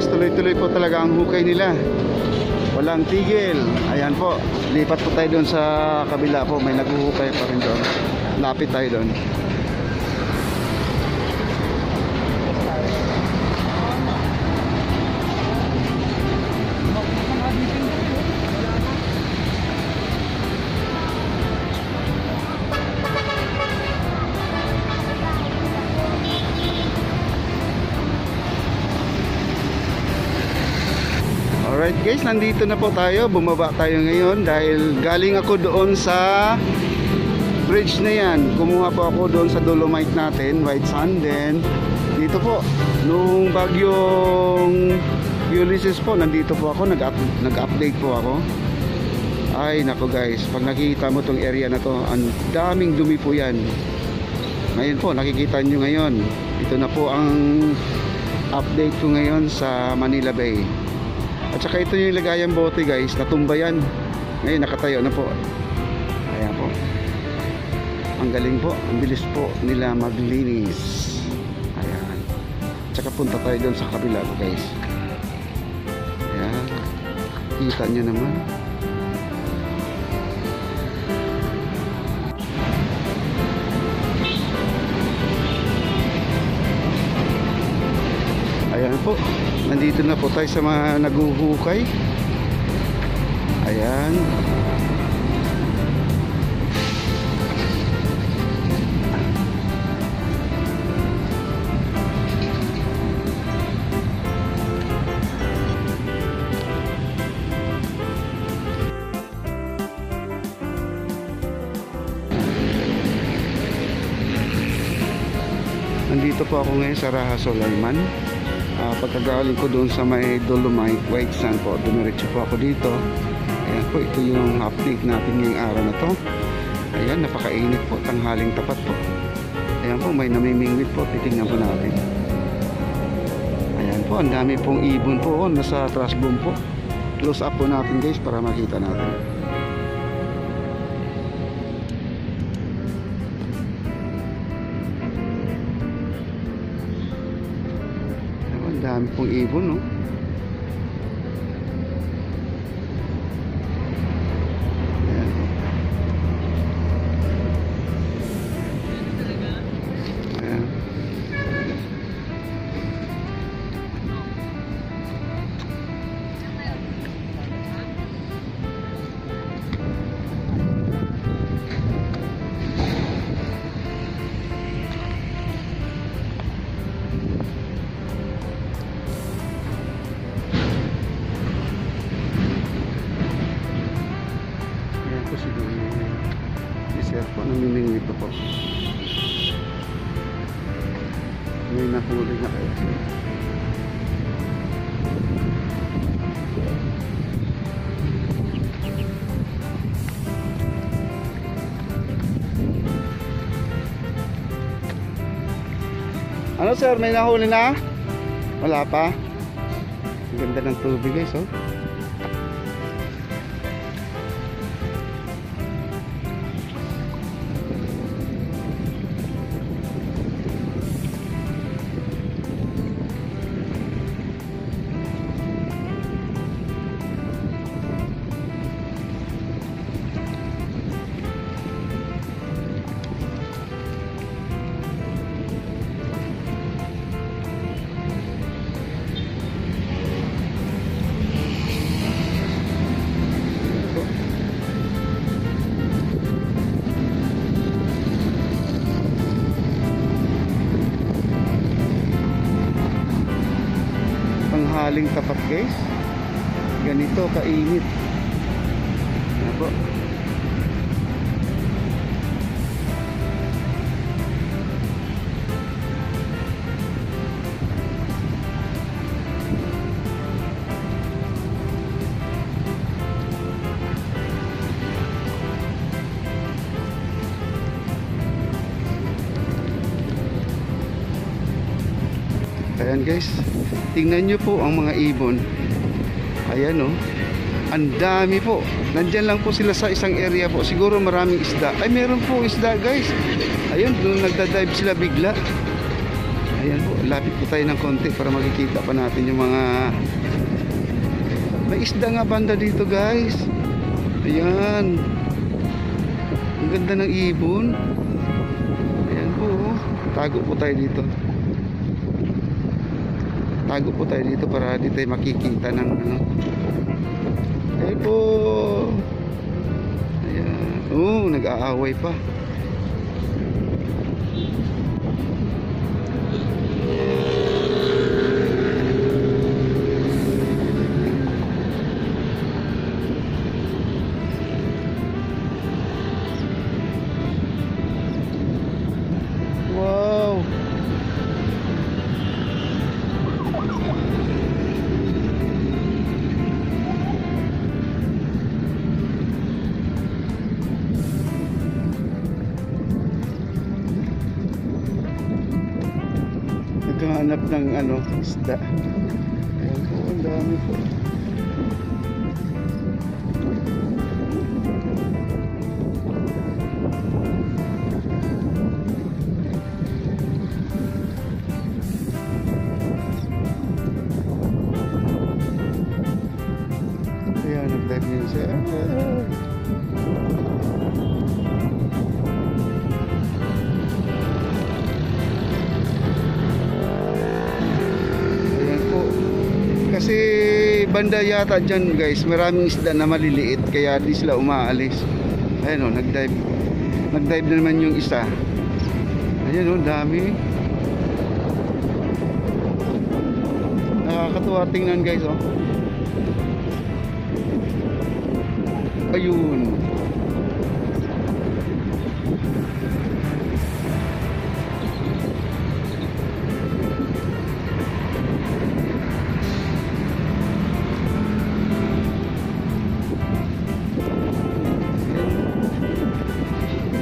Tuloy-tuloy po talaga ang hukay nila, walang tigil. Ayan po, lipat po tayo doon sa kabila po, may naghuhukay pa rin doon, lapit tayo doon. Alright guys, nandito na po tayo. Bumaba tayo ngayon dahil galing ako doon sa bridge na yan. Kumuha po ako doon sa dolomite natin, white sand. Then dito po, nung bagyong Ulysses po, nandito po ako, nag-update po ako. Ay nako guys, pag nakikita mo tong area na to, ang daming dumi po yan. Ngayon po, nakikita nyo ngayon, ito na po ang update ko ngayon sa Manila Bay. At saka ito yung lagayang bote guys, natumba yan. Ngayon nakatayo na po. Ayan po. Ang galing po, ang bilis po nila maglinis. Ayan. At saka punta tayo doon sa kabila po guys. Ayan. Kita nyo naman. Ayan po, nandito na po tayo sa mga naghuhukay. Ayan. Nandito po ako ngayon sa Raha Sulaiman. Pagkagaling ko doon sa may dolomite white sand po, dumiretso po ako dito. Ayan po, ito yung update natin ngayong araw na to. Ayan, napakainit po, tanghaling tapat po. Ayan po, may namimingwit po, titingnan po natin. Ayan po, ang dami pong ibon po, nasa trash boom po. Close up po natin guys para makita natin. Dami pong ibon, no? Ayan. Ayan. Po, namimingwit po. May nahuli na kayo. Ano sir, may nahuli na? Wala pa? Ang ganda ng tubig guys, oh. Haling tapat guys, ganito kainit. Ano po? Ayan guys, tingnan nyo po ang mga ibon. Ayan oh, ang dami po. Nandyan lang po sila sa isang area po. Siguro maraming isda. Ay, meron po isda guys. Ayun, doon nagdadive sila bigla. Ayan po, lapit po tayo ng konti para makikita pa natin yung mga... May isda nga banda dito guys. Ayan, ang ganda ng ibon. Ayan po, tago po tayo dito. Tago po tayo dito para di tayo makikita ng ano. Ayan po. Ayan. Oh, nag-aaway pa. Wow. Naghahanap ng ano, isda. Ayan po, ang dami po. Ayan, nag-dive yun siya. Kasi banda yata dyan guys, maraming isda na maliliit kaya di sila umaalis. Ayan o, nag-dive na naman yung isa. Ayan o, dami. Nakakatuwa tingnan guys o. Ayun.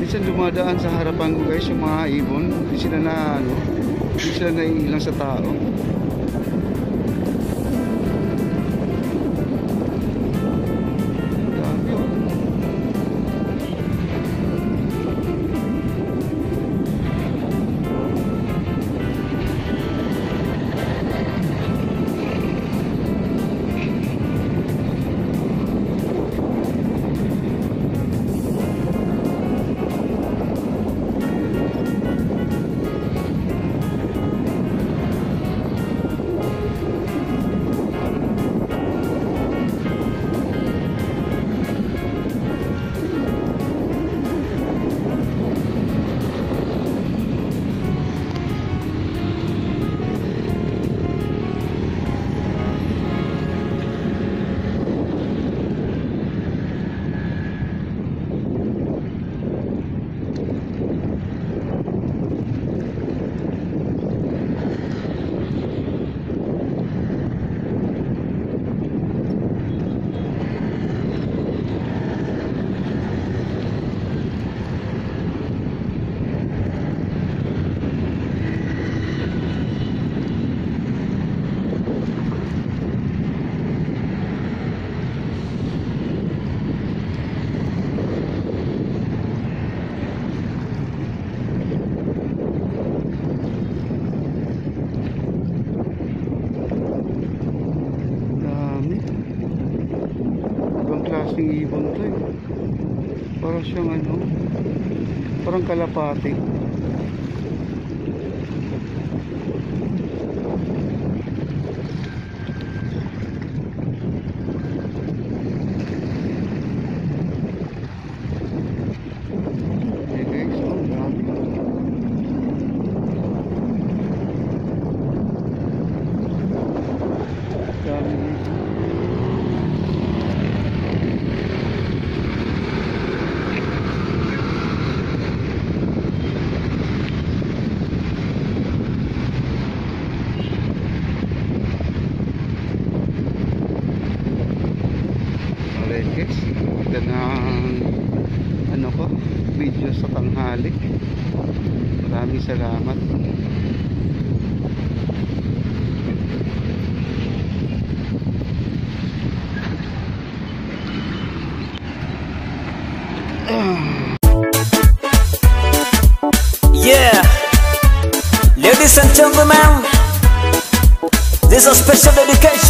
Minsan dumadaan sa harapan ko guys yung mga ibon, hindi sila na ano, hindi sila naiilang sa tao. Klaseng ibon to eh. Parang siyang ano, parang kalapati. Okay guys, oh, dami. Dami dito. Guys, ito na ano ko, video sa tanghali. Maraming salamat. Ladies and gentlemen, this is a special dedication